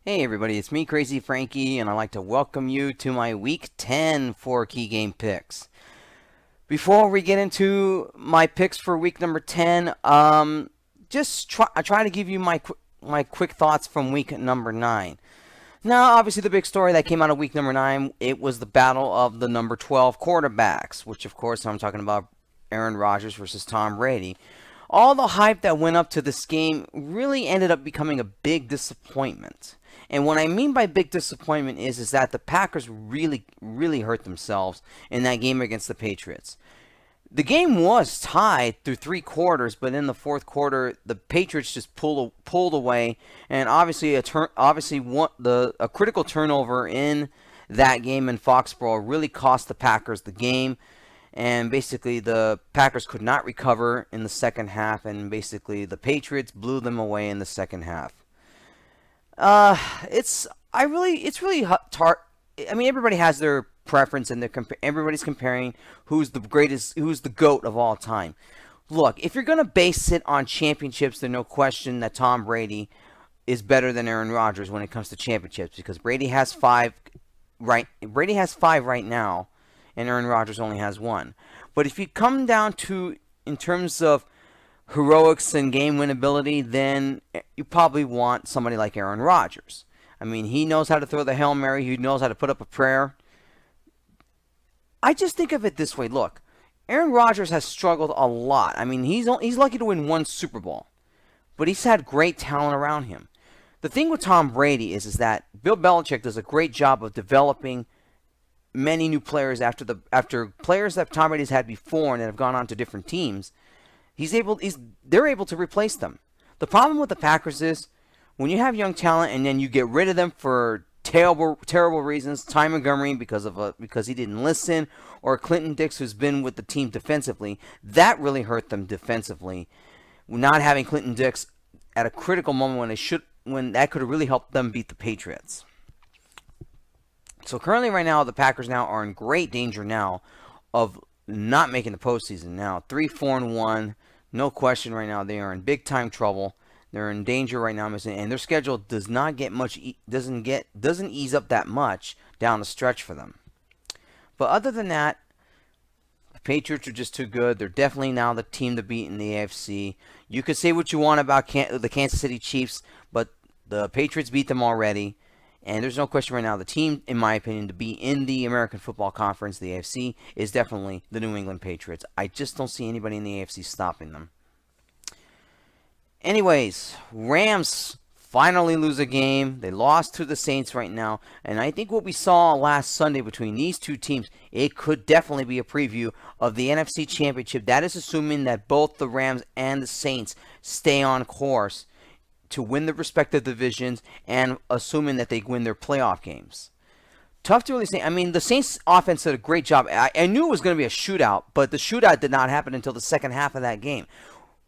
Hey everybody, it's me, Crazyfrankie, and I'd like to welcome you to my Week 10 4 key game picks. Before we get into my picks for week number 10, I try to give you my quick thoughts from week number 9. Now, obviously, the big story that came out of week number 9, it was the battle of the number 12 quarterbacks, which, of course, I'm talking about Aaron Rodgers versus Tom Brady. All the hype that went up to this game really ended up becoming a big disappointment. And what I mean by big disappointment is that the Packers really hurt themselves in that game against the Patriots. The game was tied through 3 quarters, but in the fourth quarter, the Patriots just pulled away, and obviously a critical turnover in that game in Foxborough really cost the Packers the game, and basically the Packers could not recover in the second half, and basically the Patriots blew them away in the second half. It's really hard. I mean, everybody has their preference, and everybody's comparing who's the greatest, who's the GOAT of all time. Look, if you're gonna base it on championships, there's no question that Tom Brady is better than Aaron Rodgers when it comes to championships because Brady has 5, right? Brady has 5 right now, and Aaron Rodgers only has 1. But if you come down to in terms of heroics and game winnability, then you probably want somebody like Aaron Rodgers. I mean, he knows how to throw the Hail Mary. He knows how to put up a prayer. I just think of it this way. Look, Aaron Rodgers has struggled a lot. I mean, he's lucky to win 1 Super Bowl, but he's had great talent around him. The thing with Tom Brady is that Bill Belichick does a great job of developing many new players after players that Tom Brady's had before and that have gone on to different teams. They're able to replace them. The problem with the Packers is when you have young talent and then you get rid of them for terrible reasons. Ty Montgomery because he didn't listen, or Clinton Dix who's been with the team defensively. That really hurt them defensively. Not having Clinton Dix at a critical moment when that could have really helped them beat the Patriots. So currently, right now, the Packers now are in great danger now of not making the postseason. Now 3-4-1. No question right now they are in big time trouble. They're in danger right now, and their schedule does not get much doesn't ease up that much down the stretch for them. But other than that, the Patriots are just too good. They're definitely now the team to beat in the AFC. You could say what you want about the Kansas City Chiefs, but the Patriots beat them already. And there's no question right now, the team, in my opinion, to be in the American Football Conference, the AFC, is definitely the New England Patriots. I just don't see anybody in the AFC stopping them. Anyways, Rams finally lose a game. They lost to the Saints right now. And I think what we saw last Sunday between these two teams, it could definitely be a preview of the NFC Championship. That is assuming that both the Rams and the Saints stay on course to win the respective divisions and assuming that they win their playoff games. Tough to really say. I mean, the Saints offense did a great job. I knew it was going to be a shootout, but the shootout did not happen until the second half of that game.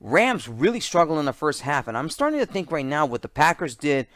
Rams really struggled in the first half, and I'm starting to think right now what the Packers did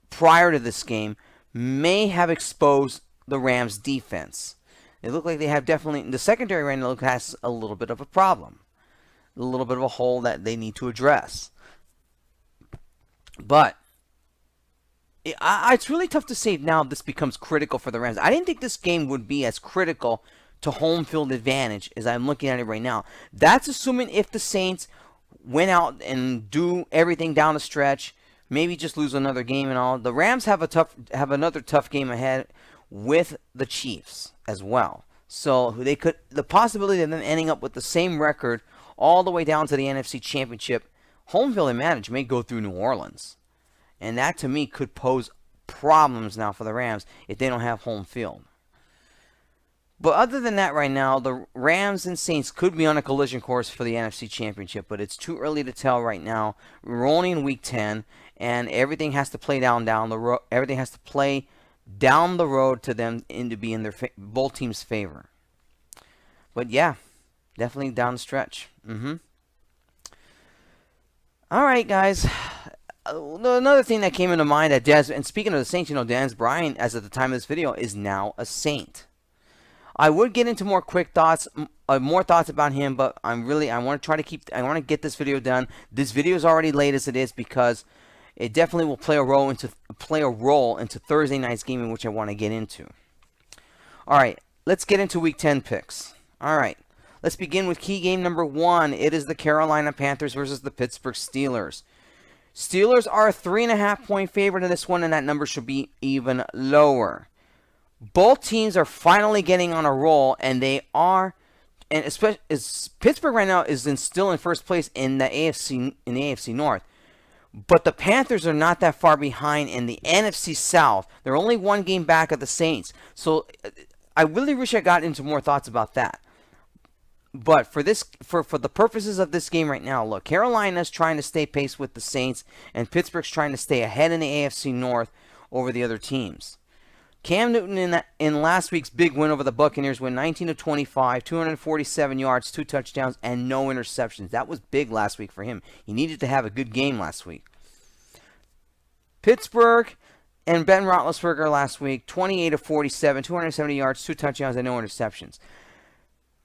prior to this game may have exposed the Rams defense. It looked like they have definitely, the secondary right now has a little bit of a problem. A little bit of a hole that they need to address. But it's really tough to say now this becomes critical for the Rams. I didn't think this game would be as critical to home field advantage as I'm looking at it right now. That's assuming if the Saints went out and do everything down the stretch, maybe just lose another game and all. The Rams have another tough game ahead with the Chiefs as well. So the possibility of them ending up with the same record all the way down to the NFC Championship, home field advantage may go through New Orleans. And that, to me, could pose problems now for the Rams if they don't have home field. But other than that right now, the Rams and Saints could be on a collision course for the NFC Championship, but it's too early to tell right now. We're only in Week 10, and everything has to play down the road. Everything has to play down the road to them to be in their both teams' favor. But yeah, definitely down the stretch. All right, guys. Another thing that came into mind that and speaking of the Saints, Dez Bryant, as of the time of this video, is now a Saint. I would get into more thoughts about him, but I want to get this video done. This video is already late as it is because it definitely will play a role into Thursday night's game, in which I want to get into. All right, let's get into Week 10 picks. All right, let's begin with key game number 1. It is the Carolina Panthers versus the Pittsburgh Steelers. Steelers are a 3.5-point favorite in this one, and that number should be even lower. Both teams are finally getting on a roll, and they are, and especially Pittsburgh right now is still in first place in the AFC North. But the Panthers are not that far behind in the NFC South. They're only one game back of the Saints. So I really wish I got into more thoughts about that. But for the purposes of this game right now, look, Carolina's trying to stay pace with the Saints, and Pittsburgh's trying to stay ahead in the AFC North over the other teams. Cam Newton in last week's big win over the Buccaneers went 19 of 25, 247 yards, 2 touchdowns, and no interceptions. That was big last week for him. He needed to have a good game last week. Pittsburgh and Ben Roethlisberger last week, 28 of 47, 270 yards, 2 touchdowns, and no interceptions.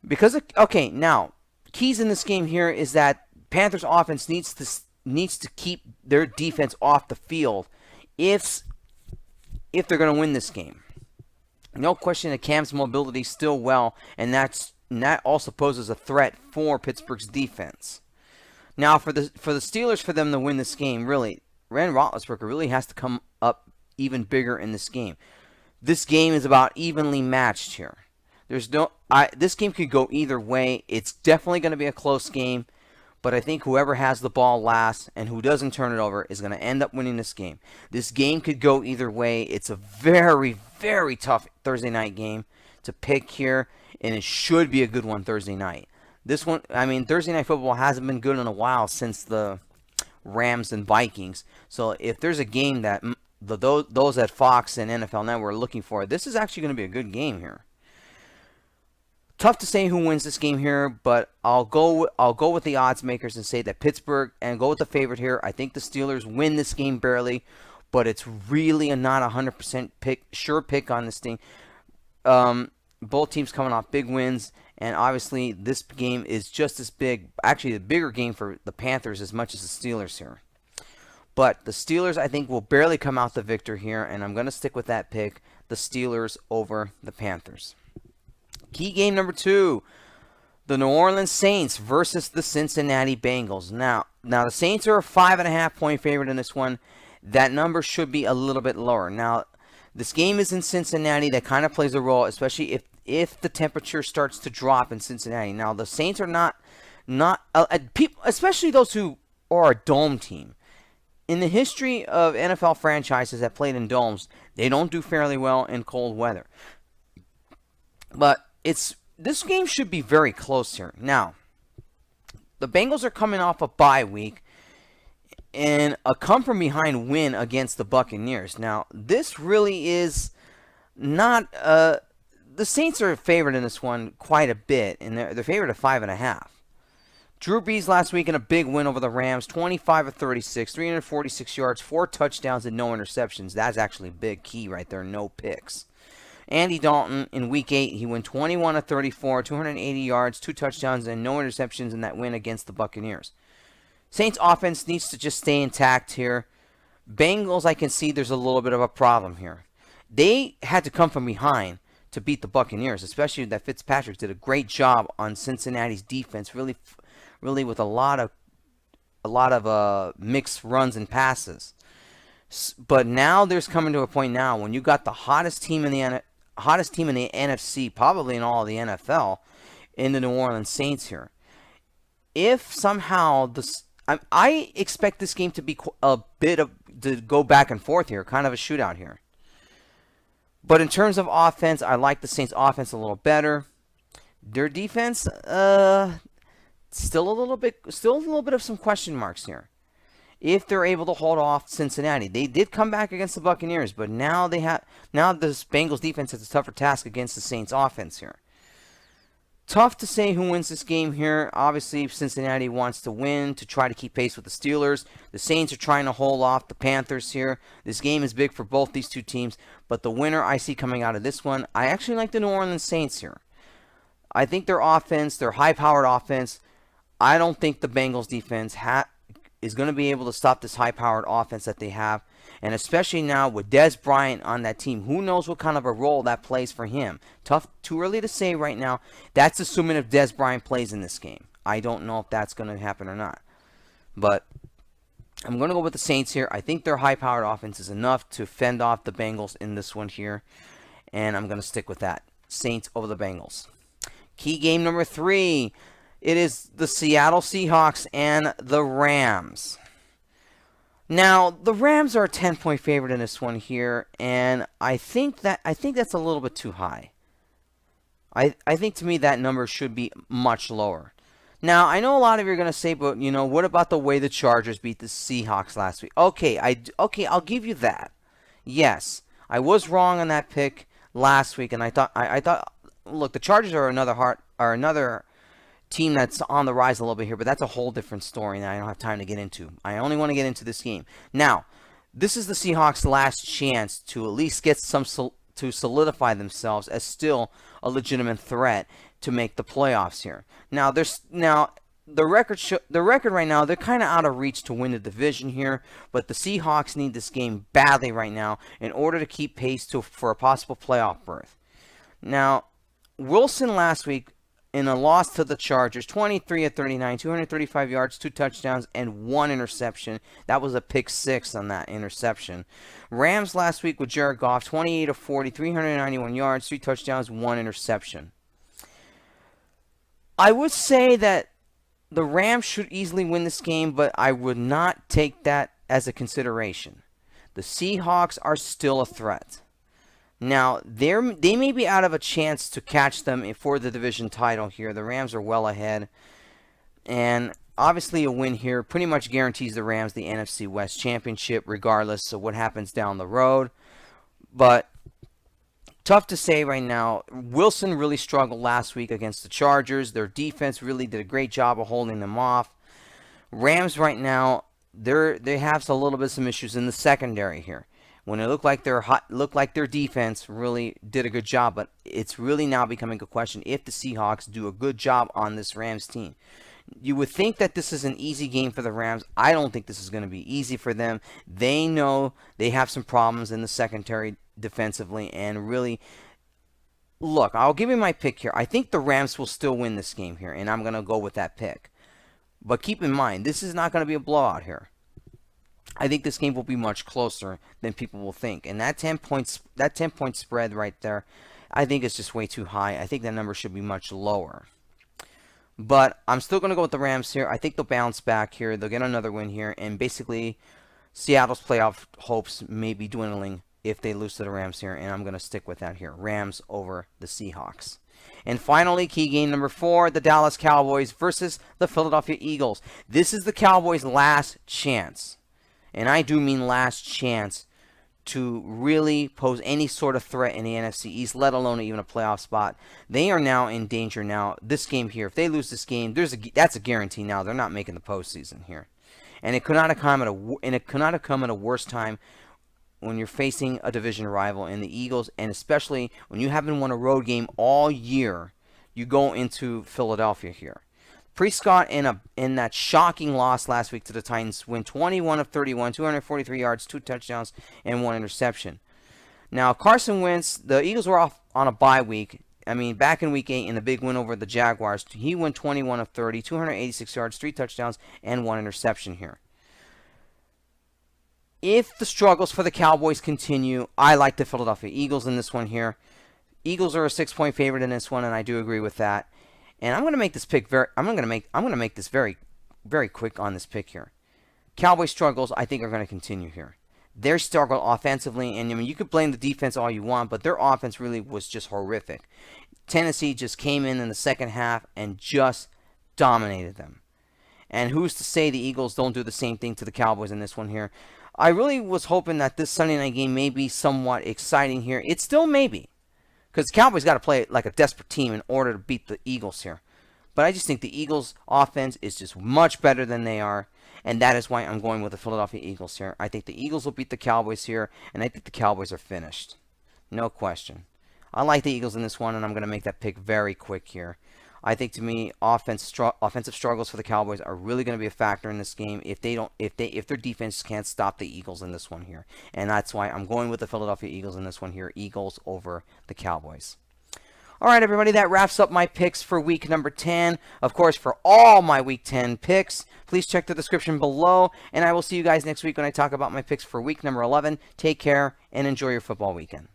Now, keys in this game here is that Panthers offense needs to keep their defense off the field if they're going to win this game. No question that Cam's mobility is still well, and that also poses a threat for Pittsburgh's defense. Now, for the Steelers, for them to win this game, really, Ben Roethlisberger really has to come up even bigger in this game. This game is about evenly matched here. This game could go either way. It's definitely going to be a close game. But I think whoever has the ball last and who doesn't turn it over is going to end up winning this game. This game could go either way. It's a very, very tough Thursday night game to pick here, and it should be a good one Thursday night. Thursday night football hasn't been good in a while since the Rams and Vikings. So if there's a game that those at Fox and NFL Network are looking for, this is actually going to be a good game here. Tough to say who wins this game here, but I'll go with the odds makers and say that Pittsburgh, and go with the favorite here. I think the Steelers win this game barely, but it's really not 100% sure pick on this thing. Both teams coming off big wins, and obviously this game is just as big, actually the bigger game for the Panthers as much as the Steelers here. But the Steelers, I think, will barely come out the victor here, and I'm going to stick with that pick, the Steelers over the Panthers. Key game number 2, the New Orleans Saints versus the Cincinnati Bengals. Now the Saints are a 5.5-point favorite in this one. That number should be a little bit lower. Now, this game is in Cincinnati. That kind of plays a role, especially if the temperature starts to drop in Cincinnati. Now, the Saints are not people, especially those who are a dome team. In the history of NFL franchises that played in domes, they don't do fairly well in cold weather. But this game should be very close here. Now, the Bengals are coming off a bye week and a come-from-behind win against the Buccaneers. Now, this really is not... the Saints are favored in this one quite a bit, and they're favored at 5.5. Drew Brees last week in a big win over the Rams, 25 of 36, 346 yards, 4 touchdowns, and no interceptions. That's actually a big key right there, no picks. Andy Dalton in Week 8, he went 21 of 34, 280 yards, 2 touchdowns, and no interceptions in that win against the Buccaneers. Saints offense needs to just stay intact here. Bengals, I can see there's a little bit of a problem here. They had to come from behind to beat the Buccaneers, especially that Fitzpatrick did a great job on Cincinnati's defense, really with a lot of mixed runs and passes. But now there's coming to a point now when you got the hottest team in the NFC, probably in all of the NFL, in the New Orleans Saints here. If somehow I expect this game to be to go back and forth here, kind of a shootout here. But in terms of offense, I like the Saints' offense a little better. Their defense, still a little bit of some question marks here. If they're able to hold off Cincinnati. They did come back against the Buccaneers, but now this Bengals defense has a tougher task against the Saints offense here. Tough to say who wins this game here. Obviously, Cincinnati wants to win to try to keep pace with the Steelers. The Saints are trying to hold off the Panthers here. This game is big for both these two teams, but the winner I see coming out of this one, I actually like the New Orleans Saints here. I think their offense, their high-powered offense, I don't think the Bengals defense is going to be able to stop this high-powered offense that they have. And especially now with Dez Bryant on that team, who knows what kind of a role that plays for him. Too early to say right now. That's assuming if Dez Bryant plays in this game. I don't know if that's going to happen or not. But I'm going to go with the Saints here. I think their high-powered offense is enough to fend off the Bengals in this one here. And I'm going to stick with that. Saints over the Bengals. Key game number 3. It is the Seattle Seahawks and the Rams. Now, the Rams are a 10-point favorite in this one here, and I think that's a little bit too high. I think to me that number should be much lower. Now, I know a lot of you are going to say, but what about the way the Chargers beat the Seahawks last week? Okay, I'll give you that. Yes, I was wrong on that pick last week, and I thought look, the Chargers are another team that's on the rise a little bit here, but that's a whole different story that I don't have time to get into. I only want to get into this game. Now, this is the Seahawks' last chance to at least get to solidify themselves as still a legitimate threat to make the playoffs here. Now, the record right now, they're kind of out of reach to win the division here, but the Seahawks need this game badly right now in order to keep pace for a possible playoff berth. Now, Wilson last week, in a loss to the Chargers, 23 of 39, 235 yards, 2 touchdowns, and 1 interception. That was a pick 6 on that interception. Rams last week with Jared Goff, 28 of 40, 391 yards, 3 touchdowns, 1 interception. I would say that the Rams should easily win this game, but I would not take that as a consideration. The Seahawks are still a threat. Now, they may be out of a chance to catch them for the division title here. The Rams are well ahead. And obviously a win here pretty much guarantees the Rams the NFC West Championship regardless of what happens down the road. But tough to say right now. Wilson really struggled last week against the Chargers. Their defense really did a great job of holding them off. Rams right now, they have a little bit some issues in the secondary here. When it looked like their defense really did a good job, but it's really now becoming a question if the Seahawks do a good job on this Rams team. You would think that this is an easy game for the Rams. I don't think this is going to be easy for them. They know they have some problems in the secondary defensively, and really, look, I'll give you my pick here. I think the Rams will still win this game here, and I'm going to go with that pick. But keep in mind, this is not going to be a blowout here. I think this game will be much closer than people will think. And that 10-point spread right there, I think is just way too high. I think that number should be much lower. But I'm still going to go with the Rams here. I think they'll bounce back here. They'll get another win here. And basically, Seattle's playoff hopes may be dwindling if they lose to the Rams here. And I'm going to stick with that here. Rams over the Seahawks. And finally, key game number 4, the Dallas Cowboys versus the Philadelphia Eagles. This is the Cowboys' last chance. And I do mean last chance to really pose any sort of threat in the NFC East, let alone even a playoff spot. They are now in danger now. This game here, if they lose this game, that's a guarantee now. They're not making the postseason here. And it could not have come at a worse time when you're facing a division rival in the Eagles, and especially when you haven't won a road game all year. You go into Philadelphia here. Prescott, in that shocking loss last week to the Titans, went 21 of 31, 243 yards, 2 touchdowns, and 1 interception. Now, Carson Wentz, the Eagles were off on a bye week. I mean, back in Week 8 in the big win over the Jaguars, he went 21 of 30, 286 yards, 3 touchdowns, and 1 interception here. If the struggles for the Cowboys continue, I like the Philadelphia Eagles in this one here. Eagles are a 6-point favorite in this one, and I do agree with that. And I'm going to make this pick I'm going to make this very, very quick on this pick here. Cowboys struggles, I think, are going to continue here. Their struggle offensively, and I mean, you could blame the defense all you want, but their offense really was just horrific. Tennessee just came in the second half and just dominated them. And who's to say the Eagles don't do the same thing to the Cowboys in this one here? I really was hoping that this Sunday night game may be somewhat exciting here. It still may be. Because the Cowboys got to play like a desperate team in order to beat the Eagles here. But I just think the Eagles' offense is just much better than they are. And that is why I'm going with the Philadelphia Eagles here. I think the Eagles will beat the Cowboys here. And I think the Cowboys are finished. No question. I like the Eagles in this one, and I'm going to make that pick very quick here. I think to me, offensive struggles for the Cowboys are really going to be a factor in this game if their defense can't stop the Eagles in this one here. And that's why I'm going with the Philadelphia Eagles in this one here. Eagles over the Cowboys. All right, everybody, that wraps up my picks for week number 10. Of course, for all my week 10 picks, please check the description below, and I will see you guys next week when I talk about my picks for week number 11. Take care and enjoy your football weekend.